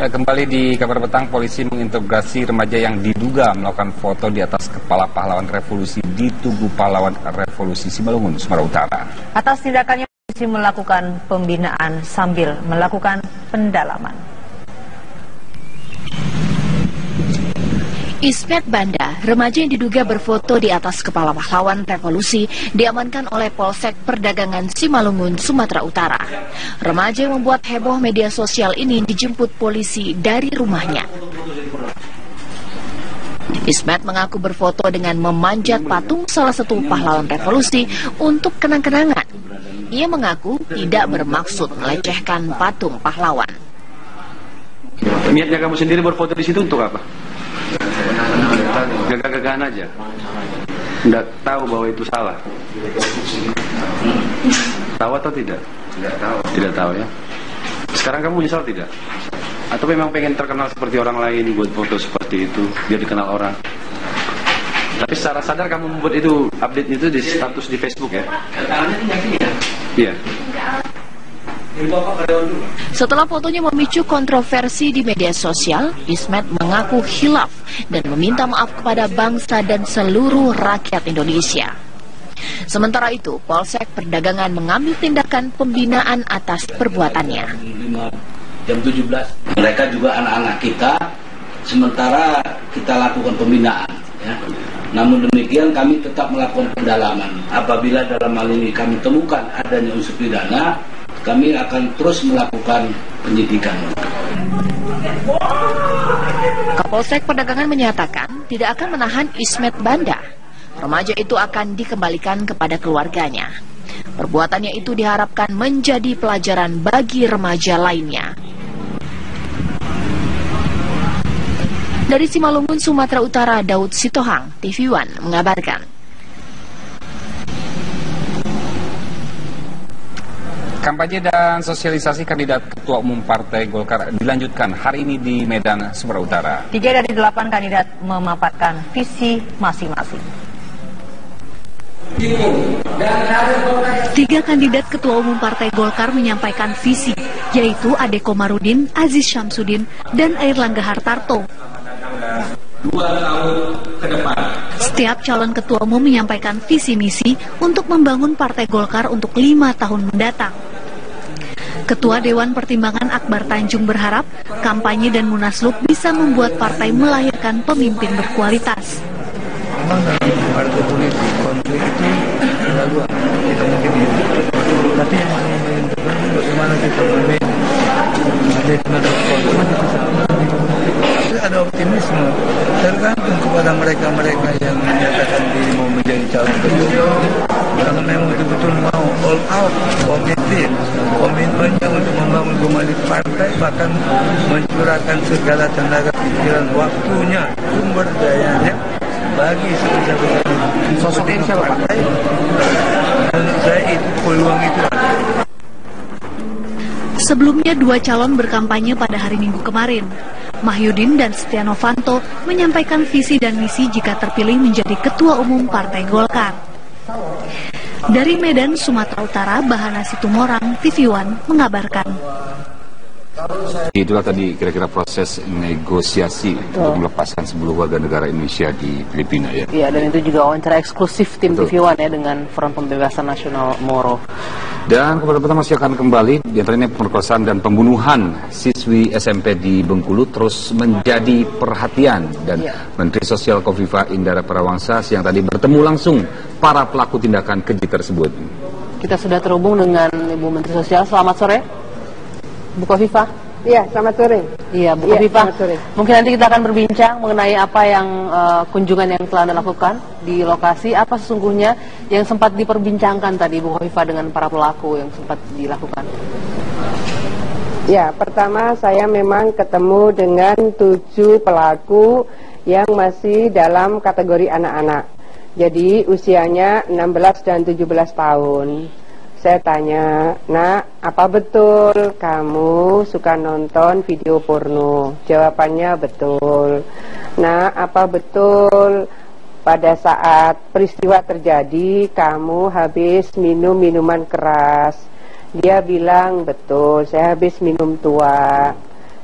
Ya, kembali di kabar petang, polisi menginterogasi remaja yang diduga melakukan foto di atas kepala pahlawan revolusi di Tugu Pahlawan Revolusi Simalungun, Sumatera Utara. Atas tindakannya, polisi melakukan pembinaan sambil melakukan pendalaman. Ismet Banda, remaja yang diduga berfoto di atas kepala pahlawan revolusi, diamankan oleh Polsek Perdagangan Simalungun, Sumatera Utara. Remaja yang membuat heboh media sosial ini dijemput polisi dari rumahnya. Ismet mengaku berfoto dengan memanjat patung salah satu pahlawan revolusi untuk kenang-kenangan. Ia mengaku tidak bermaksud melecehkan patung pahlawan. Niatnya kamu sendiri berfoto di situ untuk apa? Gagah-gagahan aja. Tidak tahu bahwa itu salah. Tahu atau tidak? Tidak tahu. Tidak tahu ya. Sekarang kamu menyesal tidak? Atau memang pengen terkenal seperti orang lain buat foto seperti itu biar dikenal orang? Tapi secara sadar kamu membuat itu, update itu di status di Facebook ya? Iya. Setelah fotonya memicu kontroversi di media sosial, Ismet mengaku khilaf dan meminta maaf kepada bangsa dan seluruh rakyat Indonesia. Sementara itu, Polsek Perdagangan mengambil tindakan pembinaan atas perbuatannya. Jam 17, mereka juga anak-anak kita, sementara kita lakukan pembinaan. Ya. Namun demikian kami tetap melakukan pendalaman. Apabila dalam hal ini kami temukan adanya unsur pidana, kami akan terus melakukan penyidikan. Kapolsek Perdagangan menyatakan tidak akan menahan Ismet Banda. Remaja itu akan dikembalikan kepada keluarganya. Perbuatannya itu diharapkan menjadi pelajaran bagi remaja lainnya. Dari Simalungun, Sumatera Utara, Daud Sitohang, TV One mengabarkan. Kampanye dan sosialisasi kandidat Ketua Umum Partai Golkar dilanjutkan hari ini di Medan, Sumatera Utara. 3 dari 8 kandidat memaparkan visi masing-masing. 3 kandidat Ketua Umum Partai Golkar menyampaikan visi, yaitu Ade Komarudin, Aziz Syamsuddin, dan Airlangga Hartarto. 2 tahun ke depan. Setiap calon ketua umum menyampaikan visi misi untuk membangun Partai Golkar untuk 5 tahun mendatang. Ketua Dewan Pertimbangan Akbar Tanjung berharap kampanye dan munaslup bisa membuat partai melahirkan pemimpin berkualitas. Memang dalam partai politik konflik itu ada 2, kita mungkin ini. Tapi yang paling menentukan bagaimana kita memanage. Ada konflik tapi ada optimisme, tergantung kepada mereka-mereka yang menyatakan diri mau menjadi calon ketua. Kalau memang betul-betul mau all out, komitmennya untuk membangun kembali partai, bahkan mencurahkan segala tenaga pikiran, waktunya, sumber dayanya bagi sebesar-besar sosok ini siapa partai. Menurut saya itu peluang itu ada. Sebelumnya 2 calon berkampanye pada hari Minggu kemarin. Mahyudin dan Setia Novanto menyampaikan visi dan misi jika terpilih menjadi Ketua Umum Partai Golkar. Dari Medan, Sumatera Utara, Bahana Situmorang, TV One mengabarkan. Itulah tadi kira-kira proses negosiasi untuk melepaskan 10 warga negara Indonesia di Filipina ya. Iya, dan itu juga wawancara eksklusif tim TV One ya dengan Front Pembebasan Nasional Moro. Dan kabar pertama masih akan kembali, diantaranya pemerkosaan dan pembunuhan siswi SMP di Bengkulu terus menjadi perhatian. Dan Menteri Sosial Kofifa Indar Parawangsa siang tadi bertemu langsung para pelaku tindakan keji tersebut. Kita sudah terhubung dengan Ibu Menteri Sosial. Selamat sore, Bu Kofifa. Iya, selamat sore. Iya, Bu Kofifa. Sore. Mungkin nanti kita akan berbincang mengenai apa yang kunjungan yang telah Anda lakukan di lokasi, apa sesungguhnya yang sempat diperbincangkan tadi Bu Kofifa dengan para pelaku yang sempat dilakukan. Ya, pertama saya memang ketemu dengan 7 pelaku yang masih dalam kategori anak-anak. Jadi usianya 16 dan 17 tahun. Saya tanya, "Nak, apa betul kamu suka nonton video porno?" Jawabannya betul. "Nak, apa betul pada saat peristiwa terjadi kamu habis minum minuman keras?" Dia bilang, "Betul, saya habis minum tua."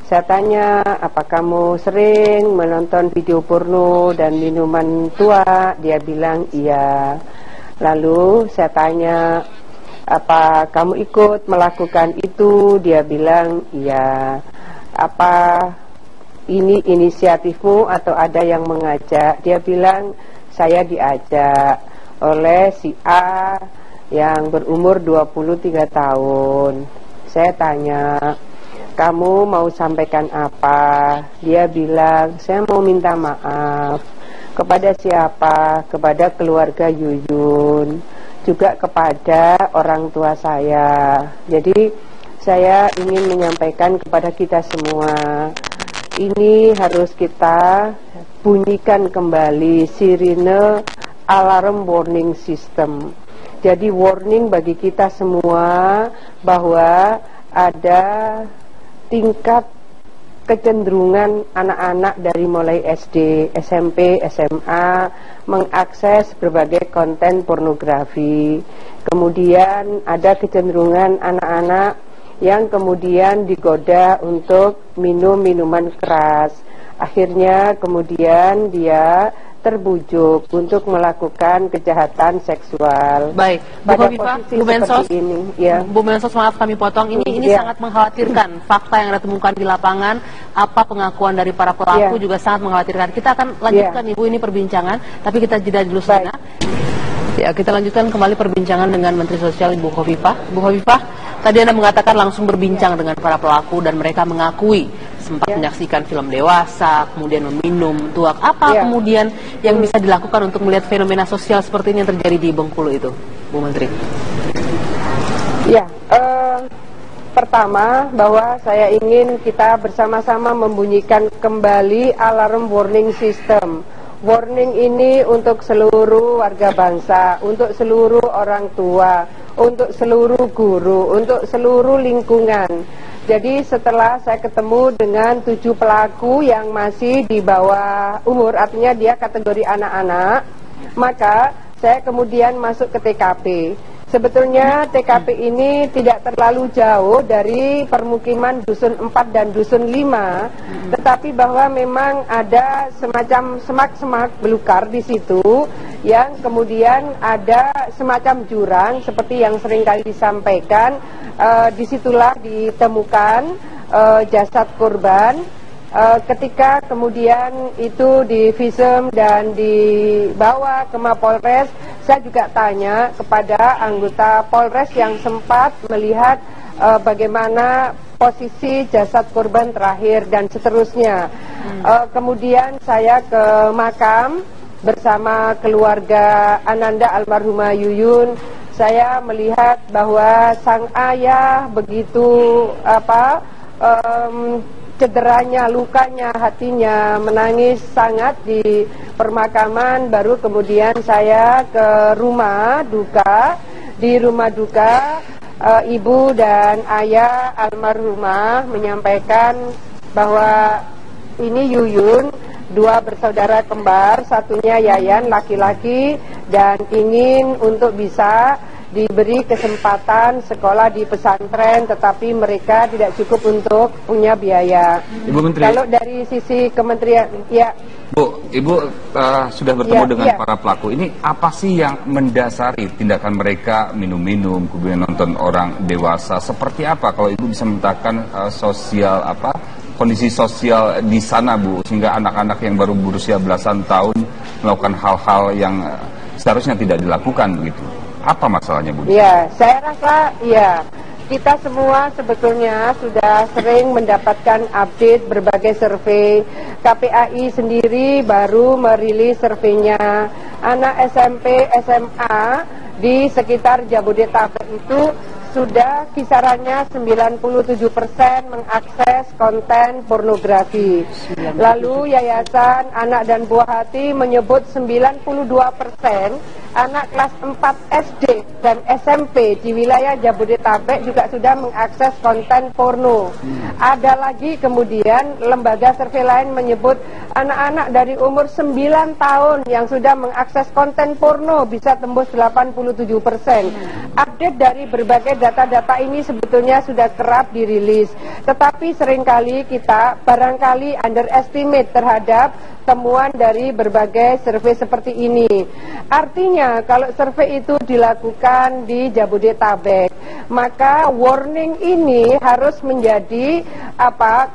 Saya tanya, apa kamu sering menonton video porno dan minuman tua? Dia bilang iya. Lalu saya tanya, apa kamu ikut melakukan itu? Dia bilang iya. Apa ini inisiatifmu atau ada yang mengajak? Dia bilang saya diajak oleh si A yang berumur 23 tahun. Saya tanya, kamu mau sampaikan apa? Dia bilang, saya mau minta maaf. Kepada siapa? Kepada keluarga Yuyun, juga kepada orang tua saya. Jadi saya ingin menyampaikan kepada kita semua, ini harus kita bunyikan kembali sirine alarm warning system. Jadi warning bagi kita semua bahwa ada tingkat kecenderungan anak-anak dari mulai SD, SMP, SMA mengakses berbagai konten pornografi. Kemudian ada kecenderungan anak-anak yang kemudian digoda untuk minum minuman keras. Akhirnya kemudian dia terbujuk untuk melakukan kejahatan seksual. Baik, Bu Khofifah, Bu Mensos, ya. Bu Mensos, maaf kami potong. Ini sangat mengkhawatirkan. Fakta yang Anda temukan di lapangan, apa pengakuan dari para pelaku juga sangat mengkhawatirkan. Kita akan lanjutkan Ibu ini perbincangan, tapi kita jeda dulu sejenak. Ya, kita lanjutkan kembali perbincangan dengan Menteri Sosial Ibu Khofifah. Bu Khofifah, tadi Anda mengatakan langsung berbincang dengan para pelaku dan mereka mengakui sempat menyaksikan film dewasa, kemudian meminum tuak. Apa kemudian yang bisa dilakukan untuk melihat fenomena sosial seperti ini yang terjadi di Bengkulu itu, Bu Menteri? Ya, pertama bahwa saya ingin kita bersama-sama membunyikan kembali alarm warning system. Warning ini untuk seluruh warga bangsa, untuk seluruh orang tua, untuk seluruh guru, untuk seluruh lingkungan. Jadi setelah saya ketemu dengan 7 pelaku yang masih di bawah umur, artinya dia kategori anak-anak, maka saya kemudian masuk ke TKP. Sebetulnya TKP ini tidak terlalu jauh dari permukiman Dusun 4 dan Dusun 5, tetapi bahwa memang ada semacam semak-semak belukar di situ, yang kemudian ada semacam jurang seperti yang sering kali disampaikan. Disitulah ditemukan jasad korban. Ketika kemudian itu divisum dan dibawa ke Mapolres, saya juga tanya kepada anggota Polres yang sempat melihat bagaimana posisi jasad korban terakhir dan seterusnya. Kemudian saya ke makam bersama keluarga Ananda almarhumah Yuyun. Saya melihat bahwa sang ayah begitu cederanya, lukanya, hatinya, menangis sangat di permakaman. Baru kemudian saya ke rumah duka. Di rumah duka, ibu dan ayah almarhumah menyampaikan bahwa ini Yuyun, 2 bersaudara kembar, satunya Yayan laki-laki, dan ingin untuk bisa diberi kesempatan sekolah di pesantren, tetapi mereka tidak cukup untuk punya biaya. Ibu Menteri, kalau dari sisi kementerian, ya Bu, Ibu sudah bertemu dengan para pelaku. Ini apa sih yang mendasari tindakan mereka minum-minum, kemudian nonton orang dewasa? Seperti apa kalau Ibu bisa memetakan kondisi sosial di sana, Bu, sehingga anak-anak yang baru berusia belasan tahun melakukan hal-hal yang seharusnya tidak dilakukan begitu? Apa masalahnya, Bu? Ya, saya rasa kita semua sebetulnya sudah sering mendapatkan update berbagai survei. KPAI sendiri baru merilis surveinya. Anak SMP, SMA di sekitar Jabodetabek itu sudah kisarannya 97% mengakses konten pornografi. Lalu Yayasan Anak dan Buah Hati menyebut 92% anak kelas 4 SD dan SMP di wilayah Jabodetabek juga sudah mengakses konten porno. Ada lagi kemudian lembaga survei lain menyebut anak-anak dari umur 9 tahun yang sudah mengakses konten porno bisa tembus 87%. Update dari berbagai data-data ini sebetulnya sudah kerap dirilis, tetapi seringkali kita barangkali underestimate terhadap temuan dari berbagai survei seperti ini. Artinya kalau survei itu dilakukan di Jabodetabek, maka warning ini harus menjadi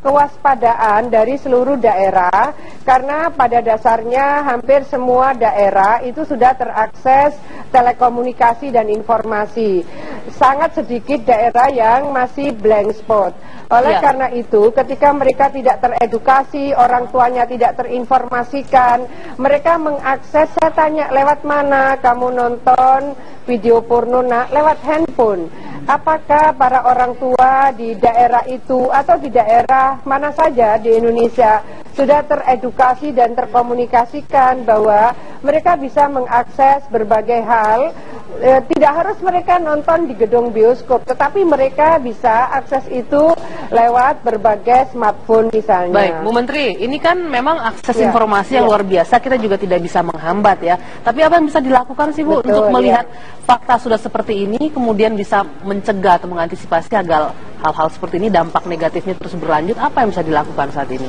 kewaspadaan dari seluruh daerah, karena pada dasarnya hampir semua daerah itu sudah terakses telekomunikasi dan informasi. Sangat sedikit daerah yang masih blank spot. Oleh karena itu, ketika mereka tidak teredukasi, orang tuanya tidak terinformasikan, mereka mengakses, saya tanya, lewat mana kamu nonton video porno? Lewat handphone. Apakah para orang tua di daerah itu atau di daerah mana saja di Indonesia sudah teredukasi dan terkomunikasikan bahwa mereka bisa mengakses berbagai hal? Tidak harus mereka nonton di gedung bioskop, tetapi mereka bisa akses itu lewat berbagai smartphone misalnya. Baik, Bu Menteri, ini kan memang akses informasi yang luar biasa, kita juga tidak bisa menghambat ya. Tapi apa yang bisa dilakukan sih Bu untuk melihat fakta sudah seperti ini, kemudian bisa mencegah atau mengantisipasi agar hal-hal seperti ini dampak negatifnya terus berlanjut? Apa yang bisa dilakukan saat ini?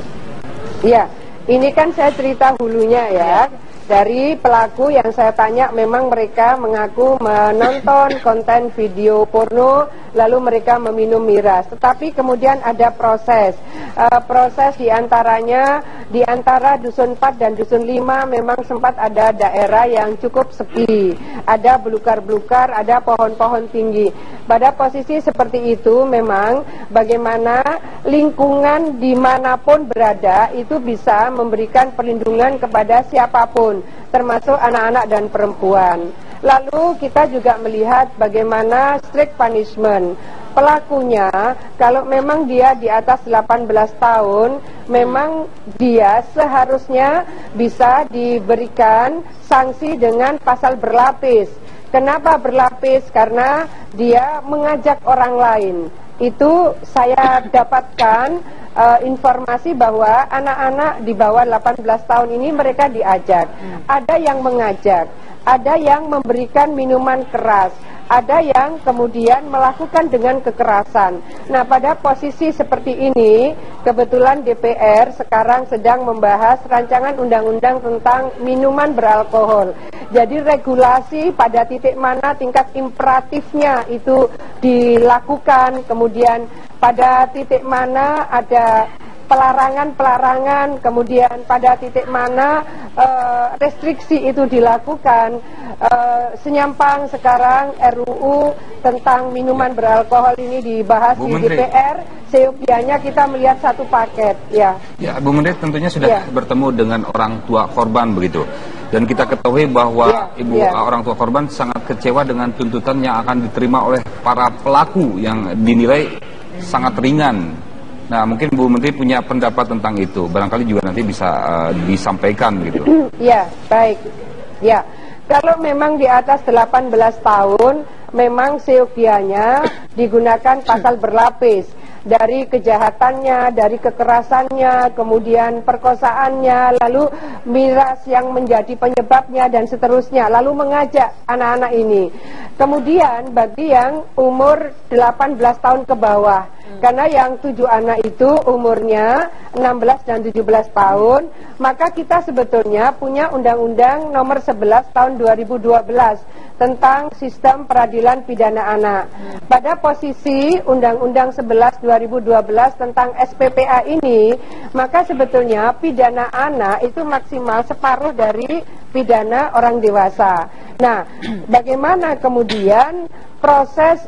Ya, ini kan saya cerita hulunya ya. Dari pelaku yang saya tanya, memang mereka mengaku menonton konten video porno, lalu mereka meminum miras. Tetapi kemudian ada proses diantaranya, di antara Dusun 4 dan Dusun 5 memang sempat ada daerah yang cukup sepi, ada belukar-belukar, ada pohon-pohon tinggi. Pada posisi seperti itu memang bagaimana lingkungan dimanapun berada itu bisa memberikan perlindungan kepada siapapun, termasuk anak-anak dan perempuan. Lalu kita juga melihat bagaimana strict punishment. Pelakunya, kalau memang dia di atas 18 tahun, memang dia seharusnya bisa diberikan sanksi dengan pasal berlapis. Kenapa berlapis? Karena dia mengajak orang lain. Itu saya dapatkan informasi bahwa anak-anak di bawah 18 tahun ini mereka diajak. Ada yang mengajak, ada yang memberikan minuman keras, ada yang kemudian melakukan dengan kekerasan. Nah, pada posisi seperti ini, kebetulan DPR sekarang sedang membahas rancangan undang-undang tentang minuman beralkohol. Jadi regulasi pada titik mana tingkat imperatifnya itu dilakukan, kemudian pada titik mana ada pelarangan-pelarangan, kemudian pada titik mana restriksi itu dilakukan. Senyampang sekarang RUU tentang minuman beralkohol ini dibahas di DPR. Seyogianya kita melihat satu paket. Ya, Bu Menteri tentunya sudah bertemu dengan orang tua korban begitu. Dan kita ketahui bahwa orang tua korban sangat kecewa dengan tuntutan yang akan diterima oleh para pelaku yang dinilai sangat ringan. Nah, mungkin Bu Menteri punya pendapat tentang itu. Barangkali juga nanti bisa disampaikan gitu. Ya, baik. Ya, kalau memang di atas 18 tahun, memang seyogianya digunakan pasal berlapis. Dari kejahatannya, dari kekerasannya, kemudian perkosaannya, lalu miras yang menjadi penyebabnya dan seterusnya, lalu mengajak anak-anak ini. Kemudian bagi yang umur 18 tahun ke bawah, karena yang 7 anak itu umurnya 16 dan 17 tahun, maka kita sebetulnya punya Undang-Undang nomor 11 tahun 2012 tentang sistem peradilan pidana anak. Pada posisi Undang-Undang 11 2012 tentang SPPA ini, maka sebetulnya pidana anak itu maksimal separuh dari pidana orang dewasa. Nah, bagaimana kemudian proses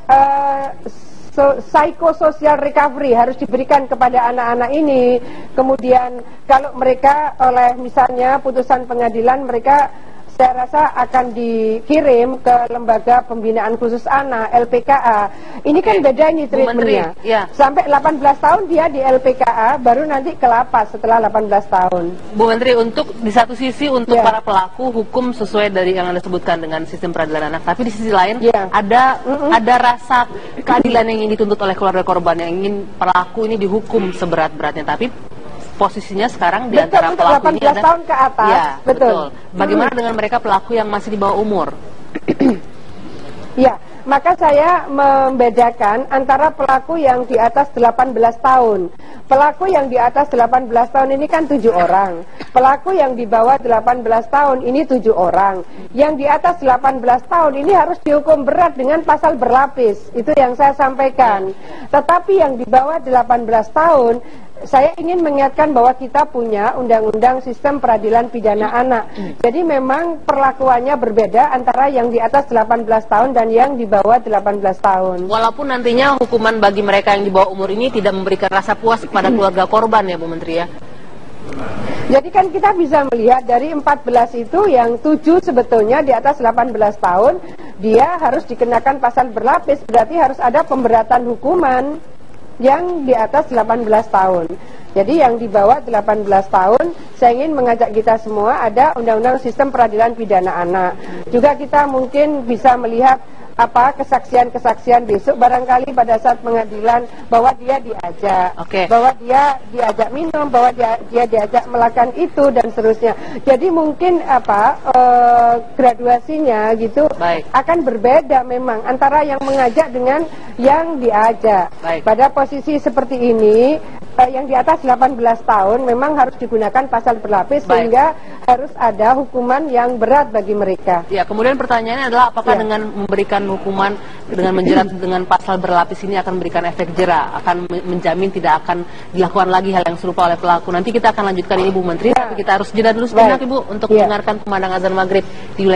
psychosocial recovery harus diberikan kepada anak-anak ini. Kemudian kalau mereka oleh misalnya putusan pengadilan, mereka saya rasa akan dikirim ke Lembaga Pembinaan Khusus Anak, LPKA. Ini kan beda ini treatmentnya. Sampai 18 tahun dia di LPKA, baru nanti ke lapas setelah 18 tahun. Bu Menteri, untuk di satu sisi untuk para pelaku hukum sesuai dari yang Anda sebutkan dengan sistem peradilan anak, tapi di sisi lain ada rasa keadilan yang ingin dituntut oleh keluarga korban, yang ingin pelaku ini dihukum seberat-beratnya. Tapi posisinya sekarang di betul, antara untuk pelaku ini 18 tahun ke atas. Ya, betul. Bagaimana dengan mereka pelaku yang masih di bawah umur? Ya, maka saya membedakan antara pelaku yang di atas 18 tahun. Pelaku yang di atas 18 tahun ini kan 7 orang. Pelaku yang di bawah 18 tahun ini 7 orang. Yang di atas 18 tahun ini harus dihukum berat dengan pasal berlapis. Itu yang saya sampaikan. Tetapi yang di bawah 18 tahun, saya ingin mengingatkan bahwa kita punya undang-undang sistem peradilan pidana anak. Jadi memang perlakuannya berbeda antara yang di atas 18 tahun dan yang di bawah 18 tahun. Walaupun nantinya hukuman bagi mereka yang di bawah umur ini tidak memberikan rasa puas kepada keluarga korban ya Bu Menteri ya. Jadi kan kita bisa melihat dari 14 itu yang 7 sebetulnya di atas 18 tahun dia harus dikenakan pasal berlapis, berarti harus ada pemberatan hukuman yang di atas 18 tahun. Jadi yang di bawah 18 tahun, saya ingin mengajak kita semua ada undang-undang sistem peradilan pidana anak. Juga kita mungkin bisa melihat kesaksian-kesaksian besok barangkali pada saat pengadilan bahwa dia diajak, bahwa dia diajak minum, bahwa dia diajak melakukan itu dan seterusnya. Jadi mungkin graduasinya gitu akan berbeda memang antara yang mengajak dengan yang diajak. Pada posisi seperti ini yang di atas 18 tahun memang harus digunakan pasal berlapis sehingga harus ada hukuman yang berat bagi mereka. Ya, kemudian pertanyaannya adalah apakah dengan memberikan hukuman dengan menjerat dengan pasal berlapis ini akan memberikan efek jera, akan menjamin tidak akan dilakukan lagi hal yang serupa oleh pelaku. Nanti kita akan lanjutkan ini Bu Menteri, tapi kita harus jeda dulu sejenak Ibu untuk mendengarkan kumandang azan maghrib di wilayah